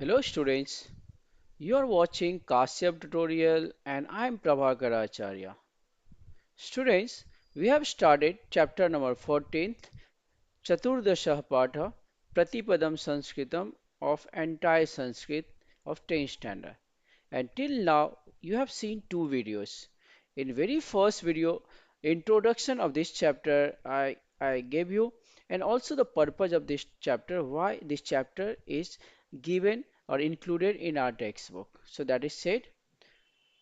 Hello students, you are watching Kashyap tutorial and I am Prabhakar Acharya. Students, we have started chapter number 14, Chaturdashah Patha, Pratipadam Sanskritam of entire Sanskrit of 10th standard. And till now, you have seen two videos. In very first video, introduction of this chapter, I gave you, and also the purpose of this chapter, why this chapter is given or included in our textbook. So that is said.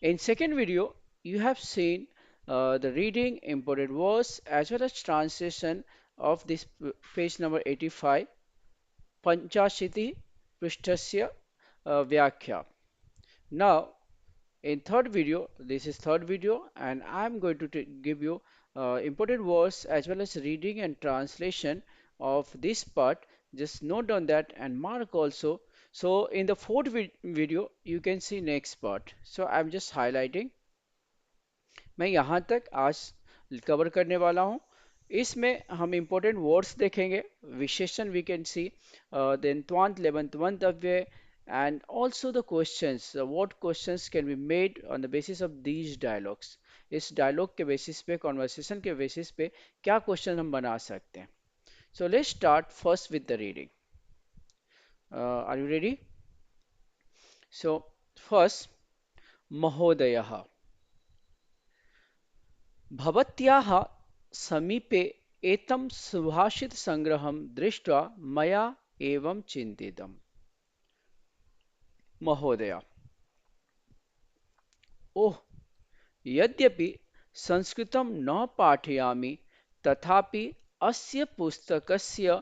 In second video, you have seen the reading, imported words, as well as translation of this page number 85, Panchashiti Prishtasya Vyakhya. Now, in third video, this is third video, and I'm going to give you important words as well as reading and translation of this part. Just note down that and mark also. So in the fourth video, you can see next part. So I'm just highlighting. मैं यहाँ तक आज cover करने वाला हूँ इसमें हम important words देखेंगे विशेषण we can see then त्वांत लेबंत Mantavya and also the questions what questions can be made on the basis of these dialogues इस dialogue के basis पे conversation के basis पे क्या question हम बना सकते हैं so let's start first with the reading are you ready so first महोदयः भवत्याः समीपे एतं सुभाषितसङ्ग्रहं दृष्ट्वा मया एवं चिन्तितम् महोदय ओह यद्यपि संस्कृतं न पाठयामि तथापि अस्य पुस्तकस्य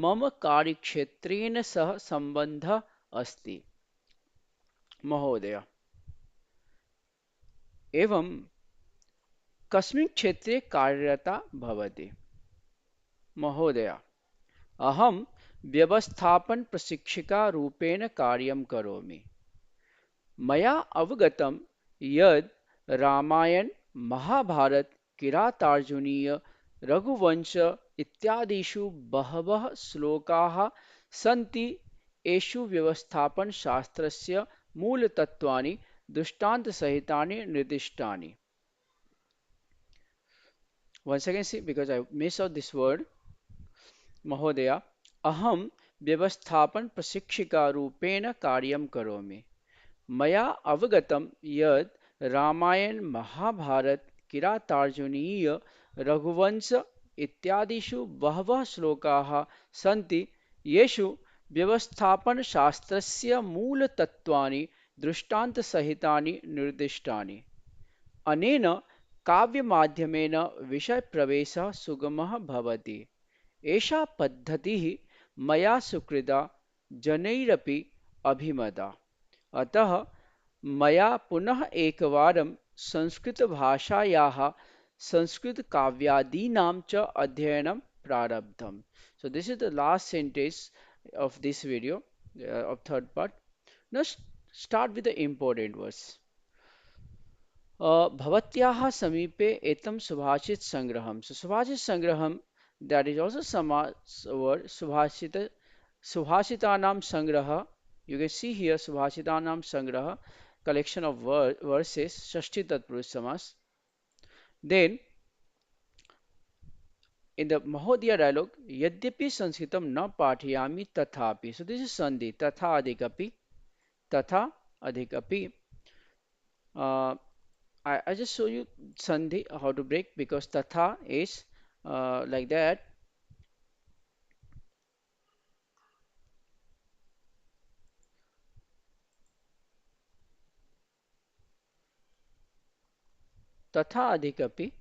मम कार्यक्षेत्रेण सह सम्बन्धः अस्ति महोदय एवं कस्मिन् क्षेत्रे कार्यरता भवति महोदय अहं व्यवस्थापनप्रशिक्षिकारूपेण कार्यं करोमि मया अवगतं यद् रामायण महाभारत किरातार्जुनीय रघुवंश इत्यादिषु बहवः श्लोकाः सन्ति येषु व्यवस्थापनशास्त्रस्य मूलतत्त्वानि दृष्टान्तसहितानि निर्दिष्टानि once again see because I miss out this word महोदय अहं व्यवस्थापन प्रशिक्षिकारूपेण कार्यं करोमि मया अवगतं यद् रामायण महाभारत किरातार्जुनीय रघुवंश इत्यादिषु बहवः श्लोकाः सन्ति येषु व्यवस्थापनशास्त्रस्य मूलतत्त्वानि दृष्टान्तसहितानि निर्दिष्टानि अनेन काव्यमाध्यमेन विषयप्रवेशः सुगमः भवति एषा पद्धतिः मया सुकृता जनैरपि अभिमता अतः मया पुनः एकवारं संस्कृतभाषायाः संस्कृतकाव्यादीनां च अध्ययनं प्रारब्धम् so this is the last sentence of this video of third part now start with the important words भवत्याः समीपे एतं सुभाषित संग्रहं so सुभाषित संग्रहं that is also some word subhashita subhashitanam sangraha you can see here subhashitanam sangraha collection of verses shashti tatpurush samas then in the mahodaya dialogue yadyapi sanskritam na pathayami tathapi so this is sandhi tatha adhikapi tatha adhikapi uh, I just show you sandhi how to break because tatha is like that tatha adhikapi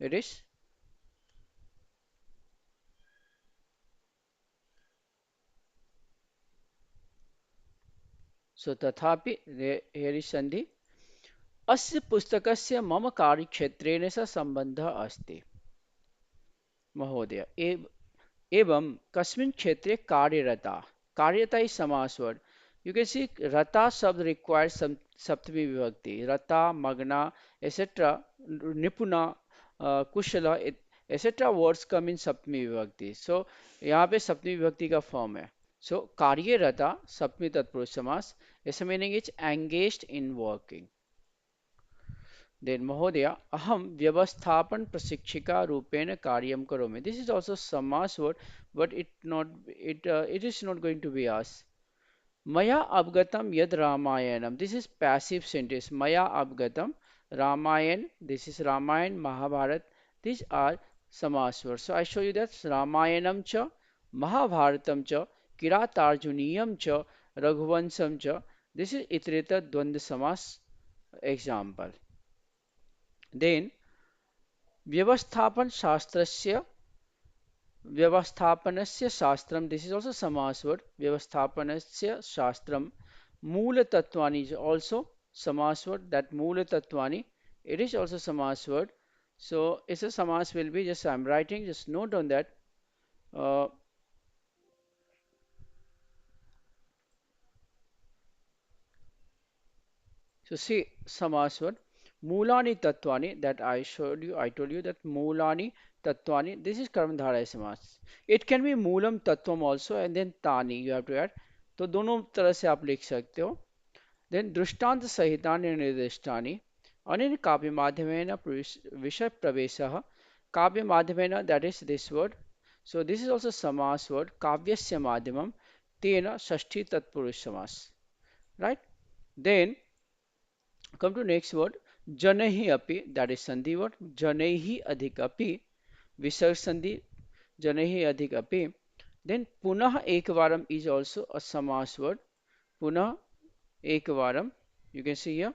it is so tathapi here is sandhi अस्य पुस्तकस्य मम कार्यक्षेत्रेण सह सम्बन्धः अस्ति महोदय एवं कस्मिन् क्षेत्रे कार्यरता कार्यरता is समास word you can see rata शब्द requires some सप्तमी विभक्ति rata magna etc nipuna कुशला etc words come in सप्तमी विभक्ति so यहाँ पे सप्तमी विभक्ति का फॉर्म है So कार्यरता सप्तमी तत्पुरुष समास. Its meaning is engaged in working. Then महोदय अहम व्यवस्थापन प्रशिक्षिका रूपेण कार्यं करोमि. This is also समास word, but it is not going to be us. Maya abgatam yad Ramayanam. This is passive sentence. Maya abgatam Ramayan. This is Ramayan, Mahabharat. These are samas words. So I show you that Ramayanam cha, Mahabharatam cha, Kiratarjuniyam cha, Raghuvansam cha. This is Itreta Dvand Samas example. Then व्यवस्थापन शास्त्रस्य व्यवस्थापनस्य शास्त्रम. This is also समास word. व्यवस्थापनस्य शास्त्रम. मूलतत्वानि is also समास word. That मूलतत्वानि, it is also समास word. So it's a samas will be, just I'm writing, just note on that. Uh, so see samas word. Mulani tatvani, that I showed you, I told you that mulani tatvani, this is कर्मधारय समास. It can be Moolam तत्वम also and then तानी you have to add. तो दोनों तरह से आप लिख सकते हो. Then दृष्टांत सहितानि निर्दिष्टानि अनेन काव्य माध्यमेन विषय प्रवेशः काव्य माध्यमेन, that is this word. So this is also samas word. काव्यस्य माध्यमम तेन षष्ठी तत्पुरुष समास. Right? Then come to next word. जनैः अपि, that is sandhi word. जनैः अधिक अपि विसर्ग संधि. जनैः अधिक अपि. Then पुनः एकवारम is also a samas word. पुनः एकवारम, you can see here.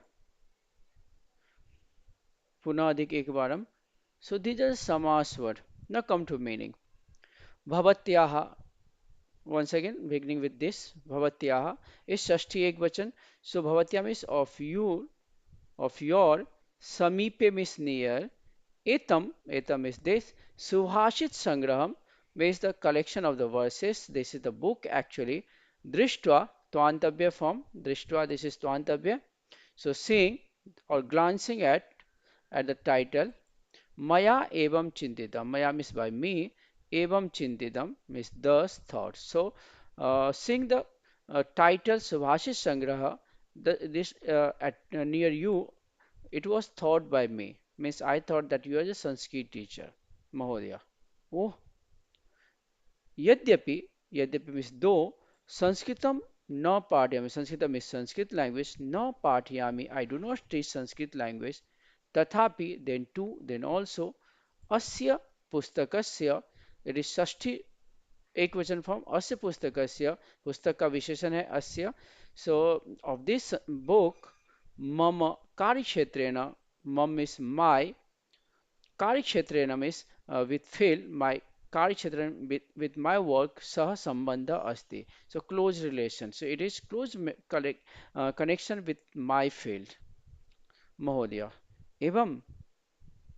पुनः अधिक एकवारम. So these are samas word. Now come to meaning. भवत्याः, once again beginning with this. भवत्याः is षष्ठी ekvachan. So भवत्या means of you, of your. समीपे means near. Etam is this. Subhashit Sangraham means the collection of the verses. This is the book actually. Drishtva, Twantavya form. Drishtva, this is Twantavya. So seeing or glancing at the title. Maya evam chintitam. Maya means by me. Evam chintitam means thus thought. So seeing the title Subhashit Sangraha, this near you, it was thought by me. Means I thought that you are a Sanskrit teacher, Mahodaya. Oh, यद्यपि, यद्यपि means though, Sanskritam na पाठयामि. Sanskritam is Sanskrit language. Na पाठयामि, I do not teach Sanskrit language. तथापि, then too, then also, अस्य पुस्तकस्य, it is षष्ठी एक वचन form. अस्य पुस्तकस्य, पुस्तक का विशेषण है अस्य. So of this book, मम कार्यक्षेत्रेण, mum is my, कार्यक्षेत्रेण means with field, my कार्यक्षेत्र with my work सह संबंध अस्ति. So close relation. So it is close connection with my field. महोदय. एवं,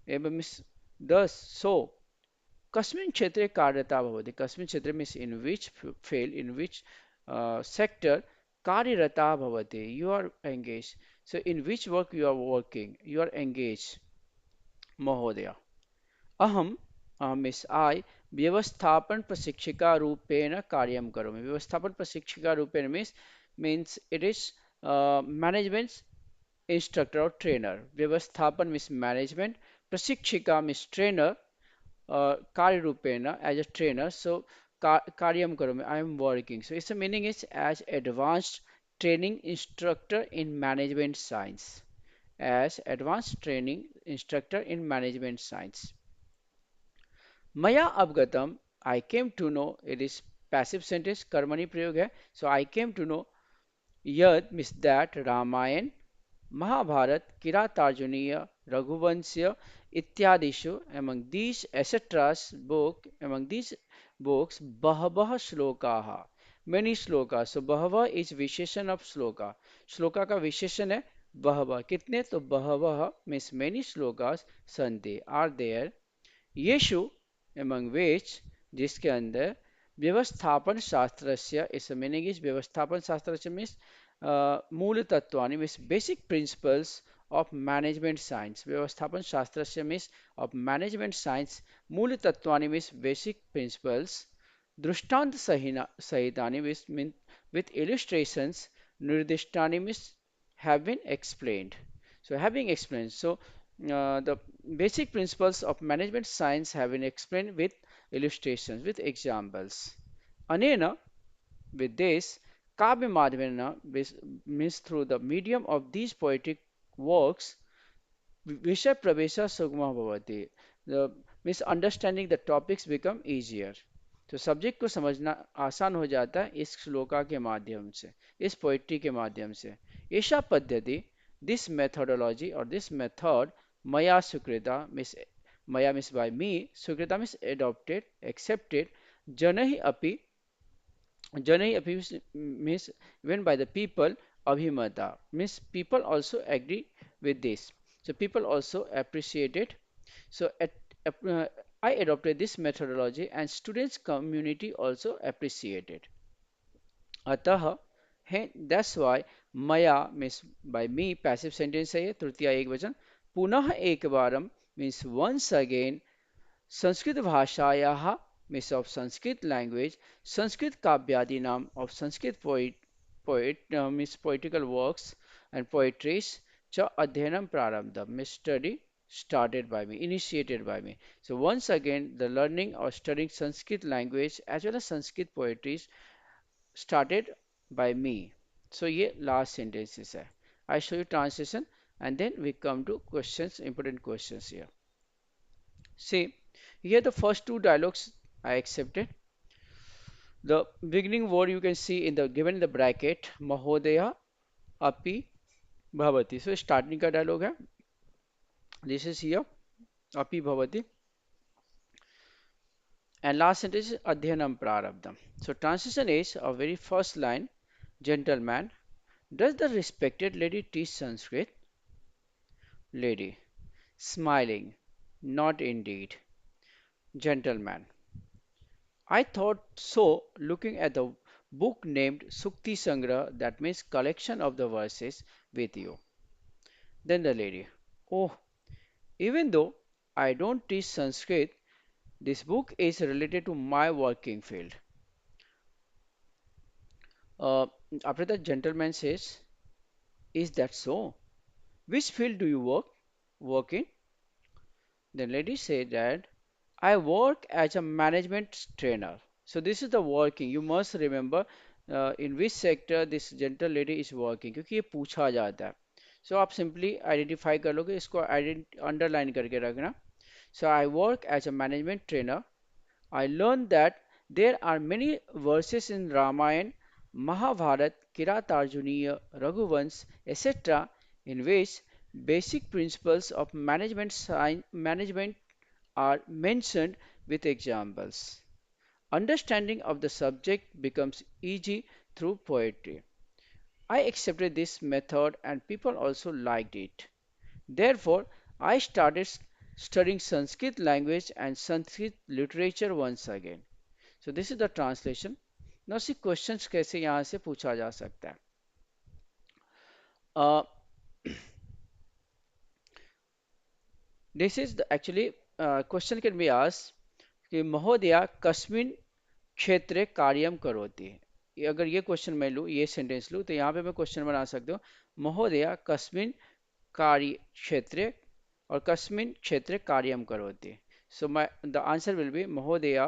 एवं means thus, so. कस्मिन् क्षेत्रे कार्यरता भवति. कस्मिन् क्षेत्रे means in which field, in which sector कार्यरता भवति. You are engaged. So in which work you are working, you are engaged. महोदय. अहम, means I, व्यवस्थापन प्रशिक्षिका रूपेण कार्यं करोमि. व्यवस्थापन प्रशिक्षिका रूपेण means it is management instructor or trainer. व्यवस्थापन means management. प्रशिक्षिका means trainer. कार्य रूपेण as a trainer. So कार्यं करोमि, I am working. So its meaning is as advanced training instructor in management science. As advanced training instructor in management science. Maya abgatam, I came to know, it is passive sentence, कर्मणि प्रयोग है. So I came to know, यद means that, Ramayan, Mahabharat, Kiratarjuniya, रघुवंशीय इत्यादिषु, among these etc. Among these books, बहवः श्लोकाः, many shloka. So बहवः is विशेषण of shloka. Shloka का विशेषण है बहवः. कितने? तो बहवः means many श्लोकास सन्ति, are there. येषु, among which, जिसके अंदर, व्यवस्थापन शास्त्रस्य, इस मीनिंग इज व्यवस्थापन शास्त्रस्य मीन्स मूल तत्वानि means basic principles of management science. व्यवस्थापन शास्त्रस्य मीन्स ऑफ मैनेजमेंट साइंस. मूल तत्वानि means basic principles. Drushtanta Sahitani, which mean with illustrations, Nirdishtani means have been explained. So having explained, so the basic principles of management science have been explained with illustrations, with examples. Anena, with this, Kavya Madhavena means through the medium of these poetic works, विषय प्रवेश सुगमा भवति the misunderstanding the topics become easier तो subject को समझना आसान हो जाता है इस श्लोका के माध्यम से इस पोइट्री के माध्यम से ऐसा पद्धति this methodology or this method maya sukrita miss maya miss by me sukrita miss adopted accepted janai api Janai means when by the people, Abhimata means people also agree with this. So people also appreciate it. So I adopted this methodology and students community also appreciate it. अतः that's why maya means by me passive sentence है ये तृतीया एक वचन पुनः एक बारम means once again Sanskrit भाषायाः means of Sanskrit language, Sanskrit काव्यादीनाम of Sanskrit poet means poetical works and poetries च अध्ययनम प्रारब्धम means study started by me, initiated by me. So once again, the learning or studying Sanskrit language as well as Sanskrit poetries started by me. So ये last sentences है. I show you translation and then we come to questions, important questions here. See, here the first two dialogues I accepted. The beginning word you can see in the given in the bracket, Mahodaya Api Bhavati. So starting का dialogue है. This is here, Api Bhavati. And last sentence is Adhyanam Prarabdham. So transition is a very first line, gentleman. Does the respected lady teach Sanskrit? Lady, smiling. Not indeed. Gentleman. I thought so looking at the book named Sukti Sangra, that means collection of the verses with you. Then the lady, oh, even though I don't teach Sanskrit, this book is related to my working field. Uh, After that, gentleman says, is that so? Which field do you work in? The lady said that I work as a management trainer. So this is the working. You must remember in which sector this gentle lady is working क्योंकि ये पूछा जाता है. So आप simply identify कर लोगे इसको underline करके रखना. So I work as a management trainer. I learned that there are many verses in Ramayana, Mahabharata, Kiratarjuniya, Raghuvans, etc., in which basic principles of management are mentioned with examples. Understanding of the subject becomes easy through poetry. I accepted this method and people also liked it. Therefore, I started studying Sanskrit language and Sanskrit literature once again. So this is the translation. Now see questions कैसे यहाँ से पूछा जा सकता है. Uh, this is the actually question can be asked कि महोदया कस्मिन् क्षेत्रे कार्यम करोति. अगर ये क्वेश्चन मैं लूँ ये सेंटेंस लूँ तो यहाँ पे मैं क्वेश्चन बना सकता हूँ महोदया कस्मिन् कार्य क्षेत्रे और कस्मिन् क्षेत्रे कार्यम करोति. So my the answer will be महोदया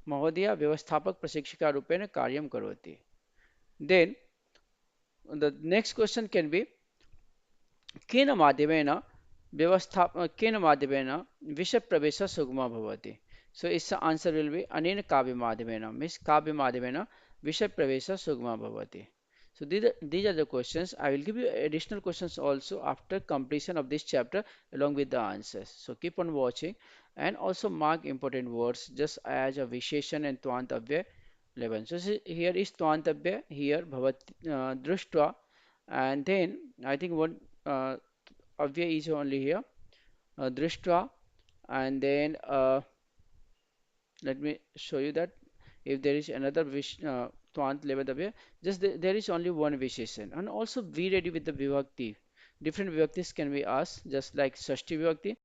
महोदया व्यवस्थापक प्रशिक्षिका रूपेण कार्यम करोति. Then the next question can be केन माध्यमेन केन माध्यमेन विषयप्रवेशः सुगमः भवति. So its answer will be अनेन काव्यमाध्यमेन means काव्यमाध्यमेन विषयप्रवेशः सुगमः भवति. So these are the questions. I will give you additional questions also after completion of this chapter along with the answers. So keep on watching and also mark important words just as a Visheshan and Twantavya 11. So here is Twantavya, here Bhavat Drishtva, and then I think one Avya is only here, Drishtva, and then let me show you that if there is another Twant Levadavya, just there is only one Visheshan. And also be ready with the Vibhakti. Different Vibhaktis can be asked, just like Shashti Vibhakti.